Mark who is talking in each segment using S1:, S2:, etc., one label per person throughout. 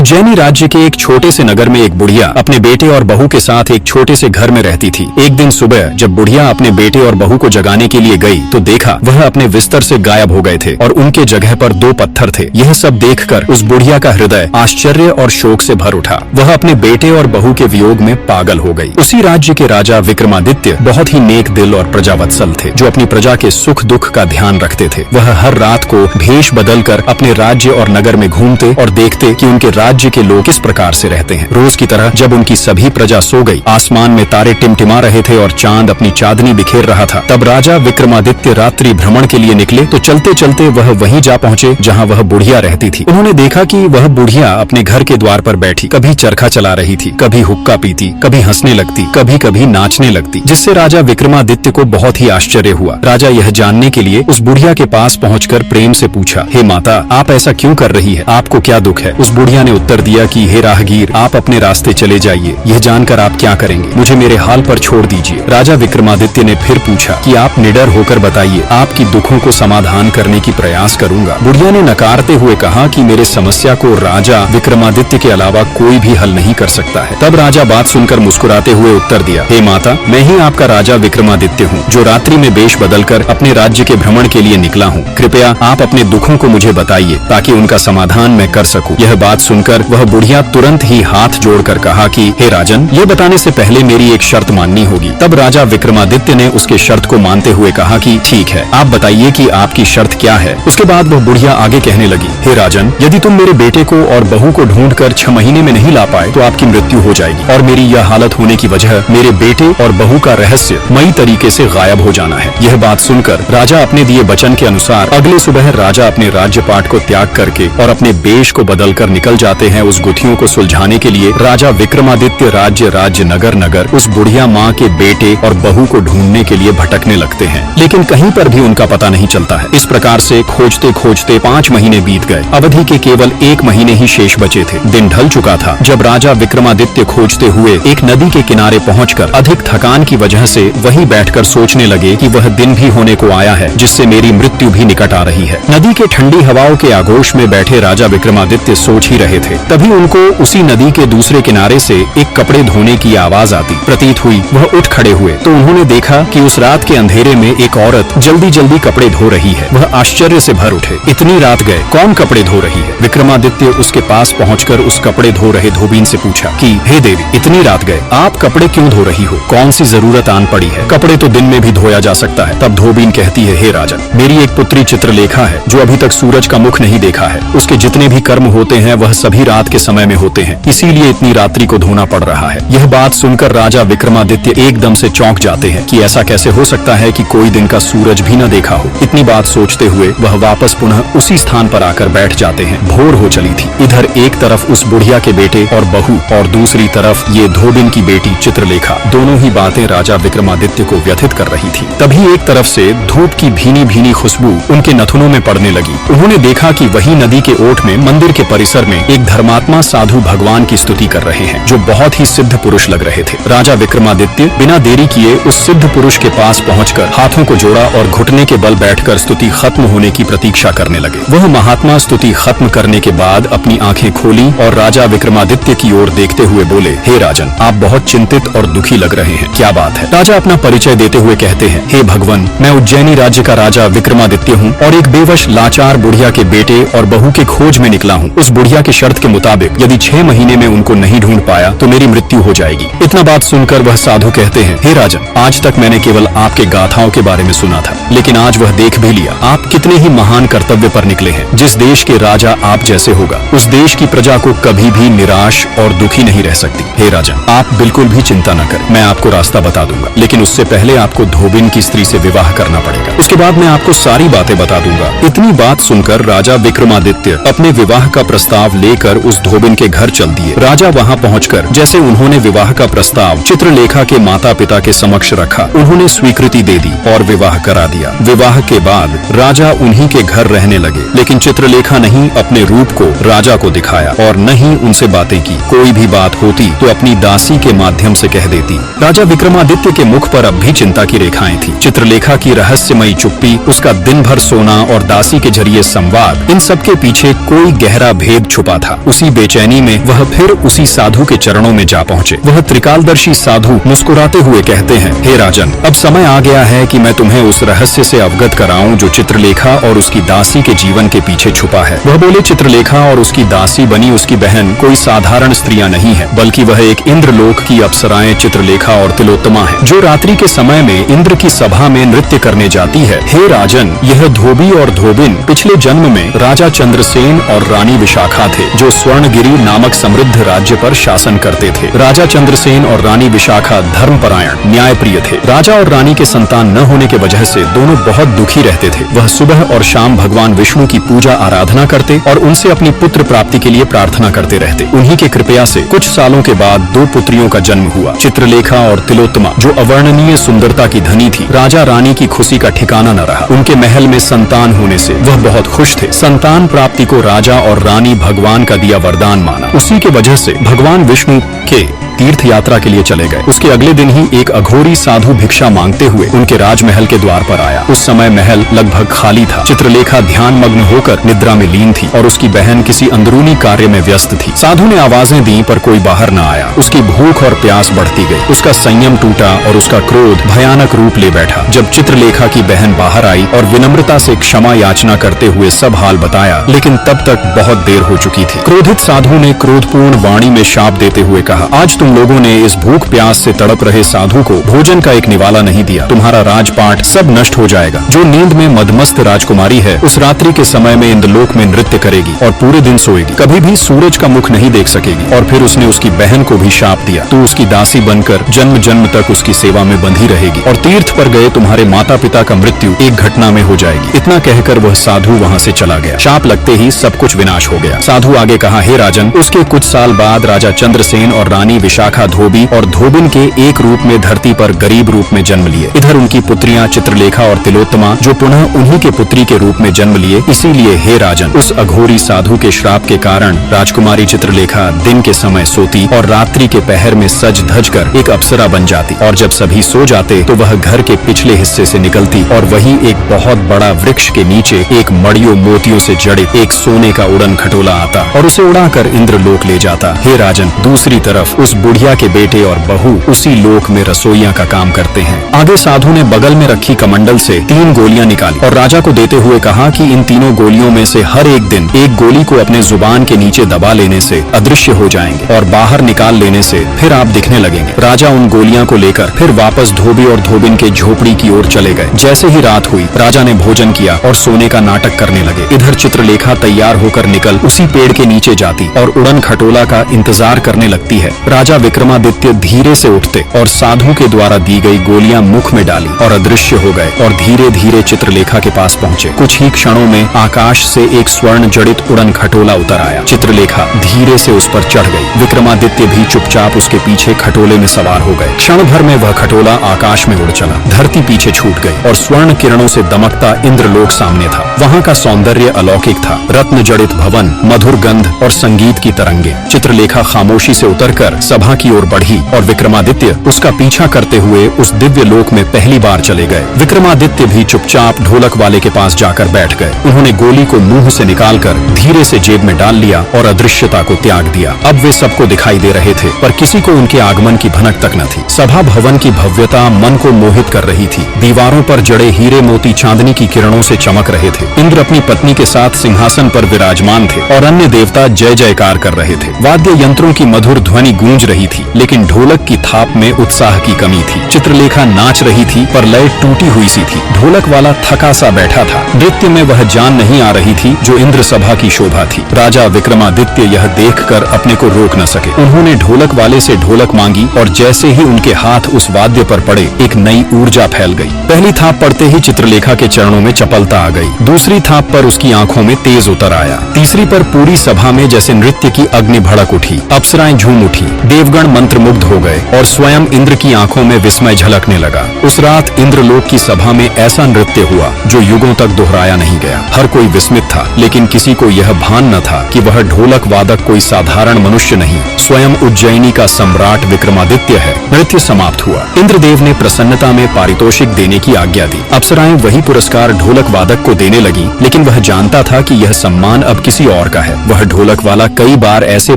S1: उज्जैनी राज्य के एक छोटे से नगर में एक बुढ़िया अपने बेटे और बहू के साथ एक छोटे से घर में रहती थी। एक दिन सुबह जब बुढ़िया अपने बेटे और बहू को जगाने के लिए गई तो देखा वह अपने बिस्तर से गायब हो गए थे और उनके जगह पर 2 पत्थर थे। यह सब देखकर उस बुढ़िया का हृदय आश्चर्य और शोक से भर उठा। वह अपने बेटे और बहू के वियोग में पागल हो गई। उसी राज्य के राजा विक्रमादित्य बहुत ही नेक दिल और प्रजावत्सल थे, जो अपनी प्रजा के सुख दुख का ध्यान रखते थे। वह हर रात को भेष बदलकर अपने राज्य और नगर में घूमते और देखते कि उनके राज्य के लोग किस प्रकार से रहते हैं। रोज की तरह जब उनकी सभी प्रजा सो गई, आसमान में तारे टिमटिमा रहे थे और चांद अपनी चांदनी बिखेर रहा था, तब राजा विक्रमादित्य रात्रि भ्रमण के लिए निकले तो चलते चलते वह वहीं जा पहुंचे जहां वह बुढ़िया रहती थी। उन्होंने देखा कि वह बुढ़िया अपने घर के द्वार पर बैठी कभी चरखा चला रही थी, कभी हुक्का पीती, कभी हंसने लगती, कभी कभी नाचने लगती, जिससे राजा विक्रमादित्य को बहुत ही आश्चर्य हुआ। राजा यह जानने के लिए उस बुढ़िया के पास पहुंचकर प्रेम से पूछा, हे माता, आप ऐसा क्यों कर रही है? आपको क्या दुख है? उस बुढ़िया ने उत्तर दिया कि हे राहगीर, आप अपने रास्ते चले जाइए। यह जानकर आप क्या करेंगे? मुझे मेरे हाल पर छोड़ दीजिए। राजा विक्रमादित्य ने फिर पूछा कि आप निडर होकर बताइए, आपकी दुखों को समाधान करने की प्रयास करूंगा। बुढ़िया ने नकारते हुए कहा कि मेरे समस्या को राजा विक्रमादित्य के अलावा कोई भी हल नहीं कर सकता है। तब राजा बात सुनकर मुस्कुराते हुए उत्तर दिया, हे माता, मैं ही आपका राजा विक्रमादित्य हूँ, जो रात्रि में वेश बदलकर अपने राज्य के भ्रमण के लिए निकला हूँ। कृपया आप अपने दुखों को मुझे बताइए ताकि उनका समाधान मैं कर सकूं। यह बात सुनकर वह बुढ़िया तुरंत ही हाथ जोड़कर कहा कि हे राजन, ये बताने से पहले मेरी एक शर्त माननी होगी। तब राजा विक्रमादित्य ने उसके शर्त को मानते हुए कहा कि ठीक है, आप बताइए कि आपकी शर्त क्या है। उसके बाद वह बुढ़िया आगे कहने लगी, हे राजन, यदि तुम मेरे बेटे को और बहू को ढूंढकर 6 महीने में नहीं ला पाए तो आपकी मृत्यु हो जाएगी और मेरी यह हालत होने की वजह मेरे बेटे और बहू का रहस्यमयी तरीके से गायब हो जाना है। यह बात सुनकर राजा अपने दिए वचन के अनुसार अगले सुबह राजा अपने राज्यपाट को त्याग करके और अपने वेश को बदलकर निकल जाते हैं उस गुत्थियों को सुलझाने के लिए। राजा विक्रमादित्य राज्य नगर नगर उस बुढ़िया माँ के बेटे और बहू को ढूंढने के लिए भटकने लगते हैं, लेकिन कहीं पर भी उनका पता नहीं चलता है। इस प्रकार से खोजते खोजते 5 महीने बीत गए। अवधि के केवल 1 महीने ही शेष बचे थे। दिन ढल चुका था जब राजा विक्रमादित्य खोजते हुए एक नदी के किनारे पहुंचकर अधिक थकान की वजह से वहीं बैठकर सोचने लगे कि वह दिन भी होने को आया है जिससे मेरी मृत्यु भी निकट आ रही है। नदी के ठंडी हवाओं के आगोश में बैठे राजा विक्रमादित्य सोच ही रहे थे, तभी उनको उसी नदी के दूसरे किनारे से एक कपड़े धोने की आवाज आती प्रतीत हुई। वह उठ खड़े हुए तो उन्होंने देखा कि उस रात के अंधेरे में एक औरत जल्दी जल्दी कपड़े धो रही है। वह आश्चर्य से भर उठे, इतनी रात गए, कौन कपड़े धो रही है? विक्रमादित्य उसके पास पहुंचकर उस कपड़े धो रहे धोबीन से पूछा कि हे देवी, इतनी रात गए, आप कपड़े क्यों धो रही हो? कौन सी जरूरत आन पड़ी है? कपड़े तो दिन में भी धोया जा सकता है। तब धोबीन कहती है, हे राजन, मेरी एक पुत्री चित्रलेखा है जो अभी तक सूरज का मुख नहीं देखा है। उसके जितने भी कर्म होते हैं वह सभी रात के समय में होते हैं, इसीलिए इतनी रात्रि को धोना पड़ रहा है। यह बात सुनकर राजा विक्रमादित्य एकदम से चौंक जाते हैं कि ऐसा कैसे हो सकता है कि कोई दिन का सूरज भी न देखा हो। इतनी बात सोचते हुए वह वापस पुनः उसी स्थान पर आकर बैठ जाते हैं। भोर हो चली थी। इधर एक तरफ उस बुढ़िया के बेटे और बहू और दूसरी तरफ ये धोबिन की बेटी चित्रलेखा, दोनों ही बातें राजा विक्रमादित्य को व्यथित कर रही थी। तभी एक तरफ से धूप की भीनी भीनी खुशबू उनके नथुनों में पड़ने लगी। उन्होंने देखा कि वही नदी के ओट में मंदिर के परिसर में एक धर्मात्मा साधु भगवान की स्तुति कर रहे हैं, जो बहुत ही सिद्ध पुरुष लग रहे थे। राजा विक्रमादित्य बिना देरी किए उस सिद्ध पुरुष के पास पहुंचकर हाथों को जोड़ा और घुटने के बल बैठकर स्तुति खत्म होने की प्रतीक्षा करने लगे। वह महात्मा स्तुति खत्म करने के बाद अपनी आंखें खोली और राजा विक्रमादित्य की ओर देखते हुए बोले, हे राजन, आप बहुत चिंतित और दुखी लग रहे हैं, क्या बात है? राजा अपना परिचय देते हुए कहते हैं, हे भगवान, मैं उज्जैनी राज्य का राजा विक्रमादित्य हूँ और एक बेवश लाचार बुढ़िया के बेटे और बहू के खोज में निकला हूँ। उस बुढ़िया की शर्त के मुताबिक यदि 6 महीने में उनको नहीं ढूंढ पाया तो मेरी मृत्यु हो जाएगी। इतना बात सुनकर वह साधु कहते हैं, हे राजन, आज तक मैंने केवल आपके गाथाओं के बारे में सुना था, लेकिन आज वह देख भी लिया आप कितने ही महान कर्तव्य पर निकले हैं। जिस देश के राजा आप जैसे होगा उस देश की प्रजा को कभी भी निराश और दुखी नहीं रह सकती। हे राजन, आप बिल्कुल भी चिंता न करें, मैं आपको रास्ता बता दूंगा, लेकिन उससे पहले आपको धोबिन की स्त्री से विवाह करना पड़ेगा। उसके बाद मैं आपको सारी बातें बता दूंगा। इतनी बात सुनकर राजा विक्रमादित्य अपने विवाह का प्रस्ताव लेकर उस धोबिन के घर चल दिए। राजा वहां पहुंचकर जैसे उन्होंने विवाह का प्रस्ताव चित्रलेखा के माता पिता के समक्ष रखा, उन्होंने स्वीकृति दे दी और विवाह करा दिया। विवाह के बाद राजा उन्हीं के घर रहने लगे, लेकिन चित्रलेखा नहीं अपने रूप को राजा को दिखाया और न ही उनसे बातें की। कोई भी बात होती तो अपनी दासी के माध्यम से कह देती। राजा विक्रमादित्य के मुख पर अब भी चिंता की रेखाएं थी। चित्रलेखा की रहस्यमयी चुप्पी, उसका दिन भर सोना और दासी के जरिए संवाद, इन सब के पीछे कोई गहरा भेद छुपा था। था। उसी बेचैनी में वह फिर उसी साधु के चरणों में जा पहुँचे। वह त्रिकालदर्शी साधु मुस्कुराते हुए कहते हैं, हे राजन, अब समय आ गया है कि मैं तुम्हें उस रहस्य से अवगत कराऊं जो चित्रलेखा और उसकी दासी के जीवन के पीछे छुपा है। वह बोले, चित्रलेखा और उसकी दासी बनी उसकी बहन कोई साधारण स्त्रियां नहीं है, बल्कि वह एक इंद्रलोक की अप्सराएं चित्रलेखा और तिलोत्तमा है, जो रात्रि के समय में इंद्र की सभा में नृत्य करने जाती है। हे राजन, यह धोबी और धोबिन पिछले जन्म में राजा चंद्रसेन और रानी विशाखा थे, जो स्वर्णगिरी नामक समृद्ध राज्य पर शासन करते थे। राजा चंद्रसेन और रानी विशाखा धर्मपरायण, न्यायप्रिय थे। राजा और रानी के संतान न होने के वजह से दोनों बहुत दुखी रहते थे। वह सुबह और शाम भगवान विष्णु की पूजा आराधना करते और उनसे अपनी पुत्र प्राप्ति के लिए प्रार्थना करते रहते। उन्हीं के कृपया से कुछ सालों के बाद 2 पुत्रियों का जन्म हुआ, चित्रलेखा और तिलोत्तमा, जो अवर्णनीय सुंदरता की धनी थी। राजा रानी की खुशी का ठिकाना न रहा। उनके महल में संतान होने से वह बहुत खुश थे। संतान प्राप्ति को राजा और रानी भगवान का दिया वरदान माना। उसी के वजह से भगवान विष्णु के तीर्थ यात्रा के लिए चले गए। उसके अगले दिन ही एक अघोरी साधु भिक्षा मांगते हुए उनके राजमहल के द्वार पर आया। उस समय महल लगभग खाली था। चित्रलेखा ध्यान मग्न होकर निद्रा में लीन थी और उसकी बहन किसी अंदरूनी कार्य में व्यस्त थी। साधु ने आवाजें दी पर कोई बाहर न आया। उसकी भूख और प्यास बढ़ती गई। उसका संयम टूटा और उसका क्रोध भयानक रूप ले बैठा। जब चित्रलेखा की बहन बाहर आई और विनम्रता से क्षमा याचना करते हुए सब हाल बताया, लेकिन तब तक बहुत देर हो चुकी थी। क्रोधित साधु ने क्रोधपूर्ण वाणी में शाप देते हुए कहा, आज तुम लोगों ने इस भूख प्यास से तड़प रहे साधु को भोजन का एक निवाला नहीं दिया। तुम्हारा राजपाट सब नष्ट हो जाएगा। जो नींद में मदमस्त राजकुमारी है, उस रात्रि के समय में इंद्रलोक में नृत्य करेगी और पूरे दिन सोएगी, कभी भी सूरज का मुख नहीं देख सकेगी। और फिर उसने उसकी बहन को भी शाप दिया, तू उसकी दासी बनकर जन्म जन्म तक उसकी सेवा में बंधी रहेगी और तीर्थ पर गए तुम्हारे माता पिता का मृत्यु एक घटना में हो जाएगी। इतना कहकर वह साधु वहाँ से चला गया। शाप लगते ही सब कुछ विनाश हो गया। साधु आगे कहा, हे राजन, उसके कुछ साल बाद राजा चंद्रसेन और रानी विशाखा धोबी और धोबिन के एक रूप में धरती पर गरीब रूप में जन्म लिए। इधर उनकी पुत्रियां चित्रलेखा और तिलोत्तमा, जो पुनः उन्हीं के पुत्री के रूप में जन्म लिए। इसीलिए हे राजन, उस अघोरी साधु के श्राप के कारण राजकुमारी चित्रलेखा दिन के समय सोती और रात्रि के पहर में सज धज कर एक अप्सरा बन जाती, और जब सभी सो जाते तो वह घर के पिछले हिस्से से निकलती और वही एक बहुत बड़ा वृक्ष के नीचे एक मड़ियों मोतियों से जड़े एक सोने का उड़न खटोला आता और उसे उड़ाकर इंद्रलोक ले जाता। हे राजन, दूसरी तरफ उस बुढ़िया के बेटे और बहू उसी लोक में रसोइया का काम करते हैं। आगे साधु ने बगल में रखी कमंडल से 3 गोलियां निकाली और राजा को देते हुए कहा कि इन तीनों गोलियों में से हर एक दिन एक गोली को अपने जुबान के नीचे दबा लेने से अदृश्य हो जाएंगे और बाहर निकाल लेने से फिर आप दिखने लगेंगे। राजा उन गोलियां को लेकर फिर वापस धोबी और धोबिन के झोपड़ी की ओर चले गए। जैसे ही रात हुई, राजा ने भोजन किया और सोने का नाटक करने लगे। इधर चित्रलेखा तैयार होकर निकल उसी पेड़ के नीचे जाती और उड़न खटोला का इंतजार करने लगती है। राजा विक्रमादित्य धीरे से उठते और साधु के द्वारा दी गई गोलियां मुख में डाली और अदृश्य हो गए और धीरे धीरे चित्रलेखा के पास पहुंचे। कुछ ही क्षणों में आकाश से एक स्वर्ण जड़ित उड़न खटोला उतर आया। चित्रलेखा धीरे से उस पर चढ़ गई। विक्रमादित्य भी चुपचाप उसके पीछे खटोले में सवार हो गए। क्षण भर में वह खटोला आकाश में उड़ चला। धरती पीछे छूट गई और स्वर्ण किरणों से दमकता इंद्रलोक सामने था। वहाँ का सौंदर्य अलौकिक था। रत्न जड़ित भवन, मधुर गंध और संगीत की तरंगे। चित्रलेखा खामोशी से उतरकर सभा की ओर बढ़ी और विक्रमादित्य उसका पीछा करते हुए उस दिव्य लोक में पहली बार चले गए। विक्रमादित्य भी चुपचाप ढोलक वाले के पास जाकर बैठ गए। उन्होंने गोली को मुंह से निकालकर धीरे से जेब में डाल लिया और अदृश्यता को त्याग दिया। अब वे सबको दिखाई दे रहे थे, पर किसी को उनके आगमन की भनक तक न थी। सभा भवन की भव्यता मन को मोहित कर रही थी। दीवारों पर जड़े हीरे मोती चांदनी की किरणों से चमक रहे थे। इंद्र अपनी पत्नी के साथ सिंहासन पर विराजमान थे और अन्य देवता जय जयकार कर रहे थे। वाद्य यंत्रों की मधुर ध्वनि गूंज रही थी, लेकिन ढोलक की थाप में उत्साह की कमी थी। चित्रलेखा नाच रही थी, पर लय टूटी हुई सी थी। ढोलक वाला थका सा बैठा था। नृत्य में वह जान नहीं आ रही थी जो इंद्र सभा की शोभा थी। राजा विक्रमादित्य यह देखकर अपने को रोक न सके। उन्होंने ढोलक वाले से ढोलक मांगी और जैसे ही उनके हाथ उस वाद्य पर पड़े, एक नई ऊर्जा फैल गई। पहली थाप पड़ते ही चित्रलेखा के चरणों में चपलता आ गई। दूसरी थाप पर उसकी आंखों में तेज उतर आया। तीसरी पर पूरी सभा में जैसे नृत्य की अग्नि भड़क उठी। अप्सराएं झूम उठी। देवगण मंत्रमुग्ध हो गए और स्वयं इंद्र की आंखों में विस्मय झलकने लगा। उस रात इंद्रलोक की सभा में ऐसा नृत्य हुआ जो युगों तक दोहराया नहीं गया। हर कोई विस्मित था, लेकिन किसी को यह भान न था कि वह ढोलक वादक कोई साधारण मनुष्य नहीं, स्वयं उज्जैनी का सम्राट विक्रमादित्य है। नृत्य समाप्त हुआ। इंद्रदेव ने प्रसन्नता में पारितोषिक देने की आज्ञा दी। अप्सराएं वही पुरस्कार ढोलक वादक को देने लगी, लेकिन वह जानता था कि यह सम्मान अब किसी और का है। वह ढोलक वाला कई बार ऐसे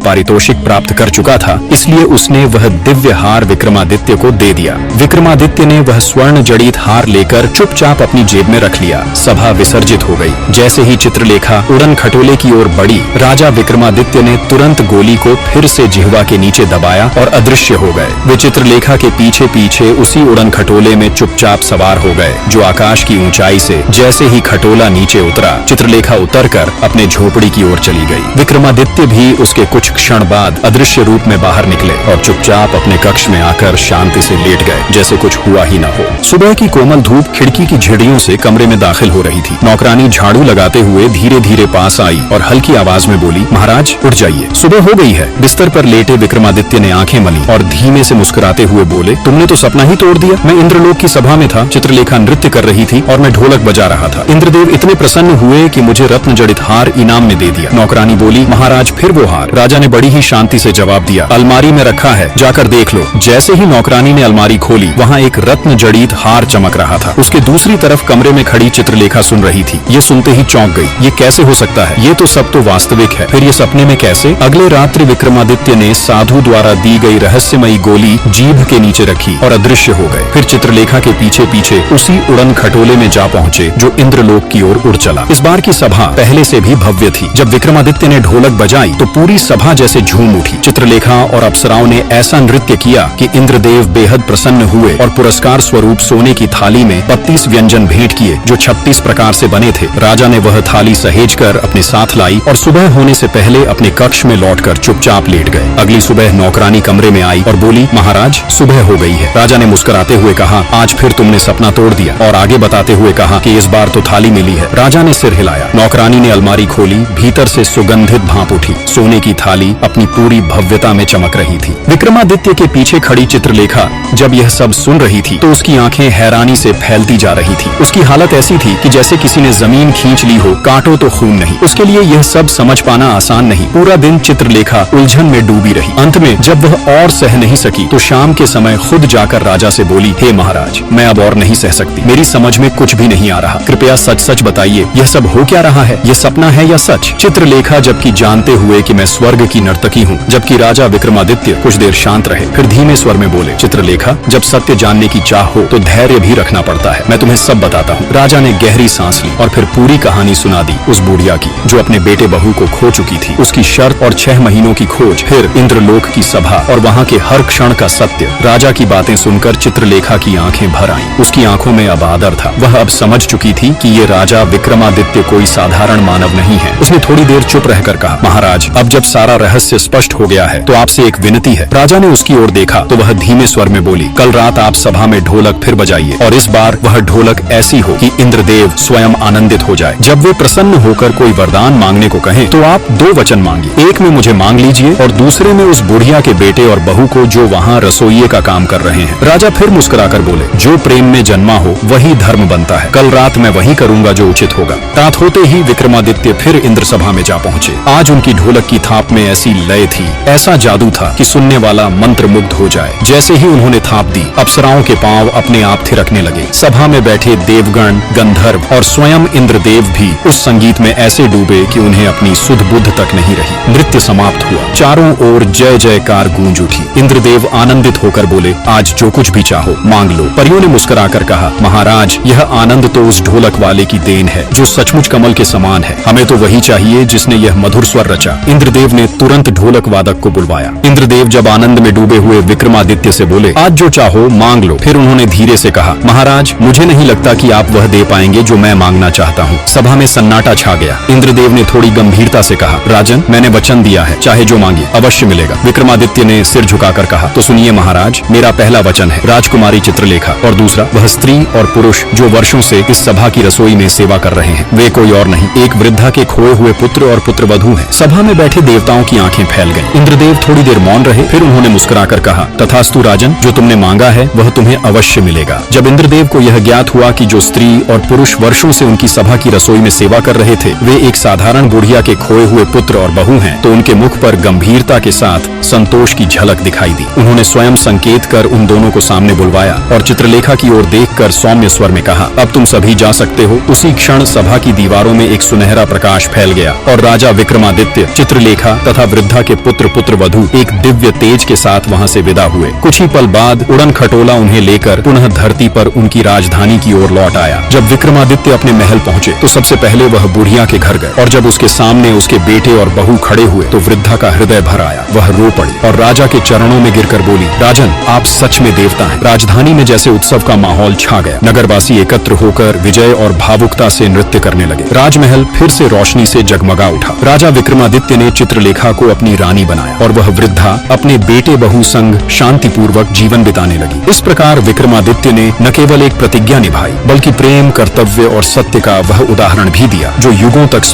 S1: पारितोषिक प्राप्त कर चुका था, इसलिए उसने वह दिव्य हार विक्रमादित्य को दे दिया। विक्रमादित्य ने वह स्वर्ण जड़ित हार लेकर चुपचाप अपनी जेब में रख लिया। सभा विसर्जित हो गई। जैसे ही चित्रलेखा उड़न खटोले की ओर बढ़ी, राजा विक्रमादित्य ने तुरंत गोली को फिर से जिह्वा के नीचे दबाया और अदृश्य हो गए। वे चित्रलेखा के पीछे पीछे उसी उड़न खटोले में चुपचाप सवार हो गए, जो आकाश की ऊंचाई से जैसे ही खटोला नीचे उतरा, चित्रलेखा उतरकर अपने झोपड़ी की ओर चली गई। विक्रमादित्य भी उसके कुछ क्षण बाद अदृश्य रूप में बाहर निकले और चुपचाप अपने कक्ष में आकर शांति से लेट गए, जैसे कुछ हुआ ही न हो। सुबह की कोमल धूप खिड़की की झिड़ियों से कमरे में दाखिल हो रही थी। नौकरानी झाड़ू लगाते हुए धीरे धीरे पास आई और हल्की आवाज में बोली, महाराज उठ जाइए, सुबह हो गई है। बिस्तर पर लेटे विक्रमादित्य ने आंखें मली और धीमे से मुस्कुराते हुए बोले, तुमने तो सपना ही तोड़ दिया। मैं इंद्रलोक की सभा में था, चित्रलेखा नृत्य कर रही थी और मैं ढोलक बजा रहा था। इंद्रदेव इतने प्रसन्न हुए कि मुझे रत्न जड़ित हार इनाम में दे दिया। नौकरानी बोली, महाराज फिर वो हार? राजा ने बड़ी ही शांति से जवाब दिया, अलमारी में रखा है, जाकर देख लो। जैसे ही नौकरानी ने अलमारी खोली, वहाँ एक रत्न जड़ित हार चमक रहा था। उसके दूसरी तरफ कमरे में खड़ी चित्रलेखा सुन रही थी। ये सुनते ही चौंक गई। ये कैसे हो सकता है? ये तो सब तो वास्तविक है, फिर ये सपने में कैसे? अगले रात्रि विक्रमादित्य ने साधु द्वारा दी गई रहस्यमयी गोली जीभ के नीचे रखी और अदृश्य हो गए। फिर चित्रलेखा के पीछे पीछे उसी उड़न खटोले में जा पहुंचे जो इंद्रलोक की ओर उड़ चला। इस बार की सभा पहले से भी भव्य थी। जब विक्रमादित्य ने ढोलक बजाई तो पूरी सभा जैसे झूम उठी। चित्रलेखा और अप्सराओं ने ऐसा नृत्य किया कि इंद्रदेव बेहद प्रसन्न हुए और पुरस्कार स्वरूप सोने की थाली में 32 व्यंजन भेंट किए, जो 36 प्रकार से बने थे। राजा ने वह थाली सहेज कर अपने साथ लाई और सुबह होने से पहले अपने कक्ष में लौटकर चुपचाप लेट गए। अगली सुबह नौकरानी कमरे में आई और बोली, महाराज सुबह हो गई है। राजा ने मुस्कुराते हुए कहा, आज फिर तुमने सपना तोड़ दिया, और आगे बताते हुए कहा कि इस बार तो थाली मिली है। राजा ने सिर हिलाया। नौकरानी ने अलमारी खोली, भीतर से सुगंधित भाप उठी। सोने की थाली अपनी पूरी भव्यता में चमक रही थी। विक्रमादित्य के पीछे खड़ी चित्रलेखा जब यह सब सुन रही थी तो उसकी आंखें हैरानी से फैलती जा रही थी। उसकी हालत ऐसी थी कि जैसे किसी ने जमीन खींच ली हो, काटो तो खून नहीं। उसके लिए यह सब समझ पाना आसान नहीं। पूरा दिन चित्रलेखा उलझन में डूबी रही। अंत में जब वह और सह नहीं सकी तो शाम के समय खुद जाकर राजा से बोली, हे महाराज, मैं अब और नहीं सह सकती। मेरी समझ में कुछ भी नहीं आ रहा। कृपया सच सच बताइए, यह सब हो क्या रहा है? यह सपना है या सच? चित्रलेखा जबकि जानते हुए कि मैं स्वर्ग की नर्तकी हूँ। जबकि राजा विक्रमादित्य कुछ देर शांत रहे, फिर धीमे स्वर में बोले, चित्रलेखा, जब सत्य जानने की चाह हो तो धैर्य भी रखना पड़ता है। मैं तुम्हें सब बताता हूँ। राजा ने गहरी सांस ली और फिर पूरी कहानी सुना दी उस बुढ़िया की, जो अपने बेटे बहू को खो चुकी थी, उसकी शर्त और 6 महीनों की खोज, फिर इंद्रलोक की सभा और वहाँ के हर क्षण का सत्य। राजा की बातें सुनकर चित्रलेखा की आंखें भर आईं। उसकी आंखों में अब आदर था। वह अब समझ चुकी थी कि ये राजा विक्रमादित्य कोई साधारण मानव नहीं है। उसने थोड़ी देर चुप रहकर कहा, महाराज, अब जब सारा रहस्य स्पष्ट हो गया है तो आपसे एक विनती है। राजा ने उसकी ओर देखा तो वह धीमे स्वर में बोली, कल रात आप सभा में ढोलक फिर बजाइए, और इस बार वह ढोलक ऐसी हो कि इंद्रदेव स्वयं आनंदित हो जाए। जब वे प्रसन्न होकर कोई वरदान मांगने को कहें तो आप 2 वचन मांगिए। एक में मुझे मांग लीजिए और दूसरे में उस बुढ़िया के बेटे और बहू को, जो वहाँ रसोइये का काम कर रहे हैं। राजा फिर मुस्कुराकर बोले, जो प्रेम में जन्मा हो वही धर्म बनता है। कल रात मैं वही करूंगा जो उचित होगा। रात होते ही विक्रमादित्य फिर इंद्र सभा में जा पहुंचे। आज उनकी ढोलक की थाप में ऐसी लय थी, ऐसा जादू था कि सुनने वाला मंत्रमुग्ध हो जाए। जैसे ही उन्होंने थाप दी, अप्सराओं के पांव अपने आप थिरकने लगे। सभा में बैठे देवगण, गंधर्व और स्वयं इंद्रदेव भी उस संगीत में ऐसे डूबे कि उन्हें अपनी सुध बुद्ध तक नहीं रही। नृत्य समाप्त हुआ। चारों ओर जय जयकार गूंज उठी। इंद्रदेव आनंदित होकर बोले, आज जो कुछ भी चाहो मांग लो। परियों ने मुस्कुराकर कहा, महाराज, यह आनंद तो उस ढोलक वाले की देन है जो सचमुच कमल के समान है। हमें तो वही चाहिए जिसने यह मधुर स्वर रचा। इंद्रदेव ने तुरंत ढोलक वादक को बुलवाया। इंद्रदेव जब आनंद में डूबे हुए विक्रमादित्य से बोले, आज जो चाहो मांग लो। फिर उन्होंने धीरे से कहा, महाराज, मुझे नहीं लगता कि आप वह दे पाएंगे जो मैं मांगना चाहता हूँ। सभा में सन्नाटा छा गया। इंद्रदेव ने थोड़ी गंभीरता से कहा, राजन, मैंने वचन दिया है, चाहे जो मांगे अवश्य मिलेगा। विक्रमादित्य ने सिर झुकाकर कहा, तो सुनिए महाराज, मेरा पहला वचन है राजकुमारी चित्रलेखा, और दूसरा वह स्त्री और पुरुष जो वर्षों से इस सभा की रसोई में सेवा कर रहे हैं। वे कोई और नहीं, एक वृद्धा के खोए हुए पुत्र और पुत्रवधू हैं। सभा में बैठे देवताओं की आंखें फैल गईं। इंद्रदेव थोड़ी देर मौन रहे। फिर उन्होंने मुस्कुराकर कहा, तथास्तु राजन, जो तुमने मांगा है वह तुम्हें अवश्य मिलेगा। जब इंद्रदेव को यह ज्ञात हुआ कि जो स्त्री और पुरुष वर्षों से उनकी सभा की रसोई में सेवा कर रहे थे वे एक साधारण बुढ़िया के खोए हुए पुत्र और बहू हैं, तो उनके मुख पर गंभीरता के साथ संतोष की झलक दिखाई दी। उन्होंने स्वयं संकेत कर उन दोनों को सामने बुलवाया और चित्रलेखा की ओर देखकर सौम्य स्वर में कहा, अब तुम सभी जा सकते हो। उसी क्षण सभा की दीवारों में एक सुनहरा प्रकाश फैल गया और राजा विक्रमादित्य, चित्रलेखा तथा वृद्धा के पुत्र वधू एक दिव्य तेज के साथ वहां से विदा हुए। कुछ ही पल बाद उड़न खटोला उन्हें लेकर पुनः धरती पर उनकी राजधानी की ओर लौट आया। जब विक्रमादित्य अपने महल पहुंचे तो सबसे पहले वह बुढ़िया के घर गए और जब उसके सामने उसके बेटे और बहू खड़े हुए तो वृद्धा का हृदय भर आया। वह रो पड़ी और राजा के चरणों में गिरकर बोली, राजन, आप सच में देवता हैं। राजधानी में जैसे उत्सव का माहौल छा गया। नगरवासी एकत्र होकर विजय और भावुकता से नृत्य करने लगे। राजमहल फिर से रोशनी से जगमगा उठा। राजा विक्रमादित्य ने चित्रलेखा को अपनी रानी बनाया और वह वृद्धा अपने बेटे बहू संग शांतिपूर्वक जीवन बिताने लगी। इस प्रकार विक्रमादित्य ने न केवल एक प्रतिज्ञा निभाई बल्कि प्रेम, कर्तव्य और सत्य का वह उदाहरण भी दिया जो युगों तक